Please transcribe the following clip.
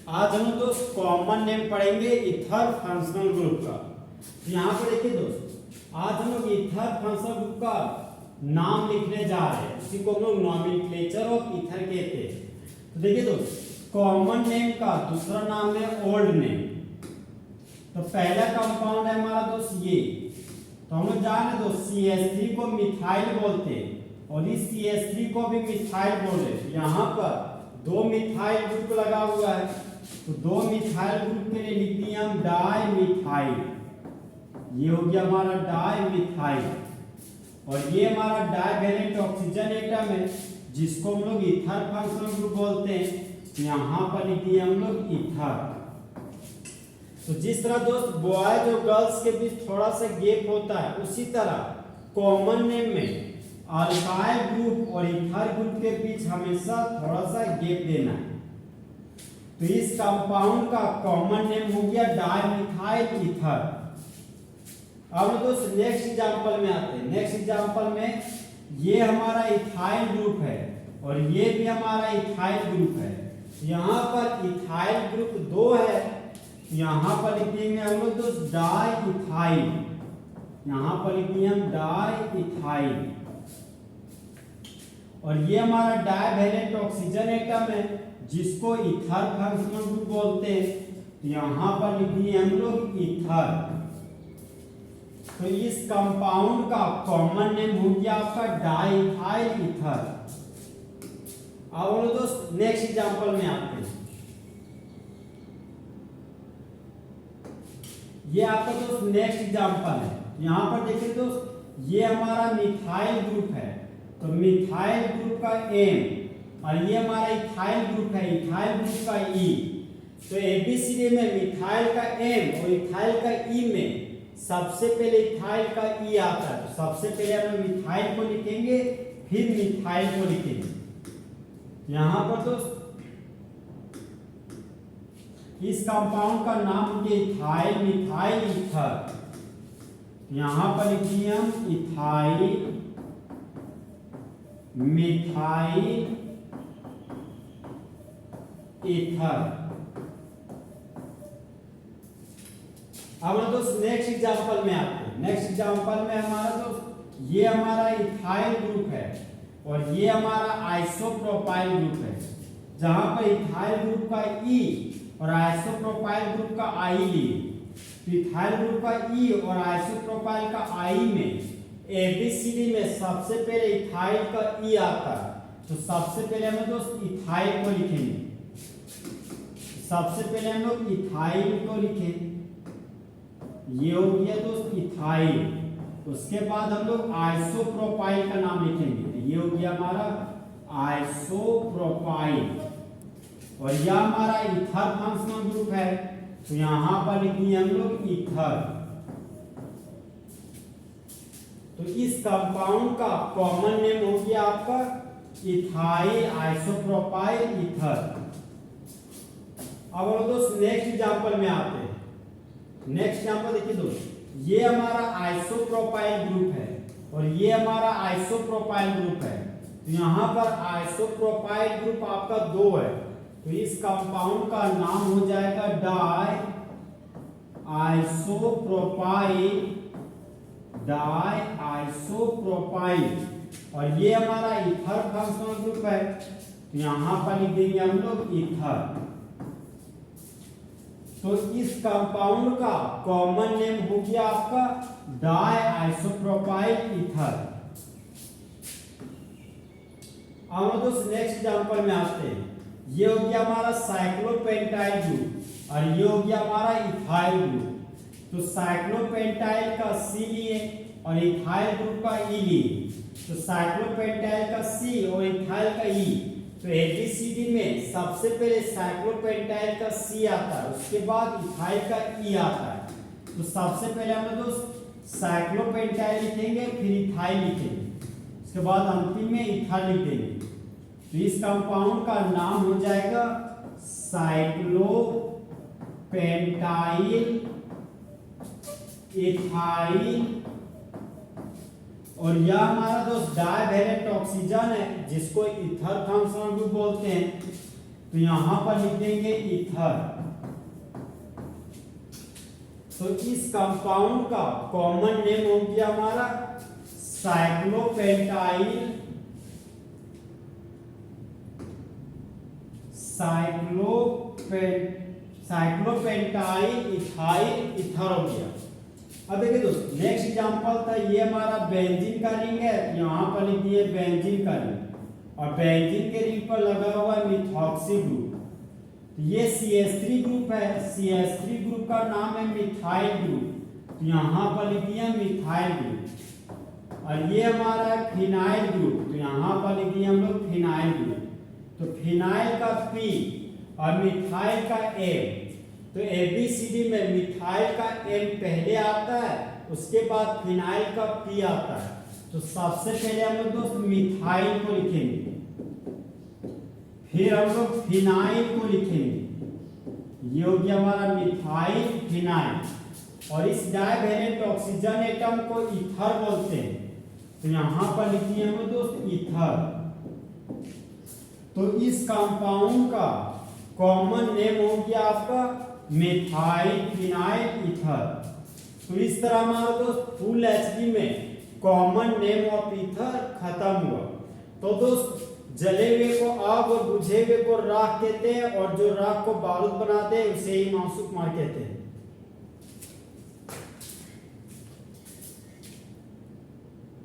आज हम दोस्त कॉमन नेम पढ़ेंगे इथर फंक्शनल ग्रुप का। यहाँ पर देखिए दोस्त, आज हम लोग इथर फंक्शनल ग्रुप का नाम लिखने जा रहे हैं। इसी को हम लोग नॉमेनक्लेचर ऑफ इथर कहते हैं। तो देखिए दोस्त, कॉमन नेम का दूसरा नाम है ओल्ड नेम। तो पहला कंपाउंड है हमारा दोस्त ये। तो हम लोग जाने दोस्त CH3 को मिथाइल बोलते हैं और इस CH3 को भी मिथाइल बोल रहे हैं। यहाँ पर दो मिथाइल ग्रुप लगा हुआ है, तो दो मिथाइल ग्रुप के लिए लिख दिए हम डाई मिथाइल। ये हो गया हमारा डाई मिथाइल और ये हमारा डाइवैलेंट ऑक्सीजन एटम है जिसको हम लोग ईथर फंक्शनल ग्रुप बोलते हैं। यहाँ पर लिख दिए हम लोग ईथर। तो जिस तरह दोस्त बॉयज और गर्ल्स के बीच थोड़ा सा गैप होता है, उसी तरह कॉमन नेम में अल्काइल ग्रुप और इथर ग्रुप के बीच हमेशा थोड़ा सा गैप देना है। तो इस कंपाउंड का कॉमन नेम हो गया डाइमिथाइल ईथर। अब दोस्त नेक्स्ट एग्जांपल में आते हैं। नेक्स्ट एग्जांपल में ये हमारा इथाइल ग्रुप है और ये भी हमारा इथाइल ग्रुप है। यहाँ पर इथाइल ग्रुप दो है, यहाँ पर लिख देंगे हम लोग दोस्त डाई इथाइल। यहाँ पर लिख दिए हम डाई इथाइल और ये हमारा डाइवैलेंट ऑक्सीजन एटम है जिसको ईथर फंक्शनल ग्रुप बोलते हैं। यहाँ पर लिख दिए हम लोग ईथर। तो इस कंपाउंड का कॉमन नेम हो गया आपका डाइथाइल ईथर। अब हम लोग दोस्त नेक्स्ट एग्जांपल में आते हैं। ये आपका दोस्त नेक्स्ट एग्जांपल है। यहाँ पर देखिए दोस्त, ये हमारा मिथाइल ग्रुप है, तो मिथाइल ग्रुप का M और ये हमारा इथाइल ग्रुप है, इथाइल ग्रुप का E। तो ABCD में मिथाइल का M और इथाइल का E में सबसे पहले इथाइल का E आता है। तो सबसे पहले हम मिथाइल को लिखेंगे, फिर मिथाइल को लिखेंगे। यहाँ पर दोस्त इस कंपाउंड का नाम हो गया इथाइल मिथाइल ईथर। यहाँ पर लिखिए हम इथाइल मिथाइल ईथर। अब हम दोस्त नेक्स्ट एग्जांपल में आते हैं। नेक्स्ट एग्जांपल में हमारा दोस्त ये हमारा इथाइल ग्रुप है और ये हमारा आइसोप्रोपाइल ग्रुप है। जहां पर इथाइल ग्रुप का E और आइसोप्रोपाइल ग्रुप का I लिए। तो इथाइल ग्रुप का E और आइसोप्रोपाइल का I में ABCD में सबसे पहले इथाइल का E आता है। तो सबसे पहले हम दोस्त इथाइल को लिखेंगे। सबसे पहले हम लोग इथाइल को लिखें, ये हो गया दोस्त इथाइल। उसके बाद हम लोग आइसोप्रोपाइल का नाम लिखेंगे, तो ये हो गया हमारा आइसोप्रोपाइल और यह हमारा ईथर फंक्शनल ग्रुप है। तो यहाँ पर लिखिए हम लोग ईथर। तो इस कंपाउंड का कॉमन नेम हो गया आपका इथाइल आइसोप्रोपाइल ईथर। अब हम दोस्त नेक्स्ट एग्जांपल में आते हैं। नेक्स्ट एग्जांपल देखिए दोस्त, ये हमारा आइसोप्रोपाइल ग्रुप है और ये हमारा आइसोप्रोपाइल ग्रुप है। तो यहाँ पर आइसोप्रोपाइल ग्रुप आपका दो है, तो इस कंपाउंड का नाम हो जाएगा डाई आइसोप्रोपाइल और ये हमारा ईथर फंक्शनल ग्रुप है। तो यहाँ पर लिख देंगे हम लोग ईथर। तो इस कंपाउंड का कॉमन नेम हो गया आपका डाई आइसोप्रोपाइल ईथर। अब दोस्त नेक्स्ट एग्जांपल में आते हैं। ये हो गया हमारा साइक्लोपेंटाइल ग्रुप और ये हो गया हमारा इथाइल ग्रुप। तो साइक्लोपेंटाइल का C लिए और इथाइल ग्रुप का E लिए। तो साइक्लोपेंटाइल का C और इथाइल का E। तो ABCD में सबसे पहले साइक्लोपेंटाइल का C आता है, उसके बाद इथाइल का E आता है। तो सबसे पहले हम दोस्त साइक्लोपेंटाइल लिखेंगे, फिर इथाइल लिखेंगे, उसके बाद अंतिम में इथाइल लिख देंगे। तो इस कंपाउंड का नाम हो जाएगा साइक्लोपेंटाइल इथाइल और यह हमारा दोस्त डाइवैलेंट ऑक्सीजन है जिसको ईथर फंक्शनल ग्रुप बोलते हैं। तो यहां पर लिख देंगे ईथर। तो इस कंपाउंड का कॉमन नेम हो गया हमारा साइक्लोपेंटाइल साइक्लोपेंटाइल इथाइल ईथर हो गया। अब देखिए दोस्तों नेक्स्ट एग्जांपल था, ये हमारा बेंजीन का रिंग है, यहाँ पर लिख दिए बेंजीन का रिंग और बेंजीन के रिंग पर लगा हुआ है मिथॉक्सी ग्रुप। तो ये CH3 ग्रुप है, CH3 ग्रुप का नाम है मिथाइल ग्रुप, तो यहाँ पर लिख दिया मिथाइल ग्रुप। और ये हमारा फिनाइल ग्रुप, तो यहाँ पर लिख दिए हम लोग फिनाइल ग्रुप। तो फिनाइल का P और मिथाइल का M, तो ABCD में मिथाइल का M पहले आता है, उसके बाद फिनाइल का P आता है। तो सबसे पहले हम लोग दोस्त मिथाइल को लिखेंगे, फिर हम लोग फिनाइल को लिखेंगे। ये हो गया हमारा मिथाइल फिनाइल। और इस डाइवेलेंट ऑक्सीजन एटम को ईथर बोलते हैं, तो यहां पर लिखिए हम लोग दोस्त ईथर। तो इस कंपाउंड का कॉमन नेम हो गया आपका मिथाइल फिनाइल ईथर। तो इस तरह हमारा दोस्त फुल एचडी में कॉमन नेम ऑफ ईथर खत्म हुआ। तो दोस्त जले हुए को आग और बुझे हुए को राख कहते हैं, और जो राख को बारूद बनाते हैं उसे ही मासूक मार कहते हैं।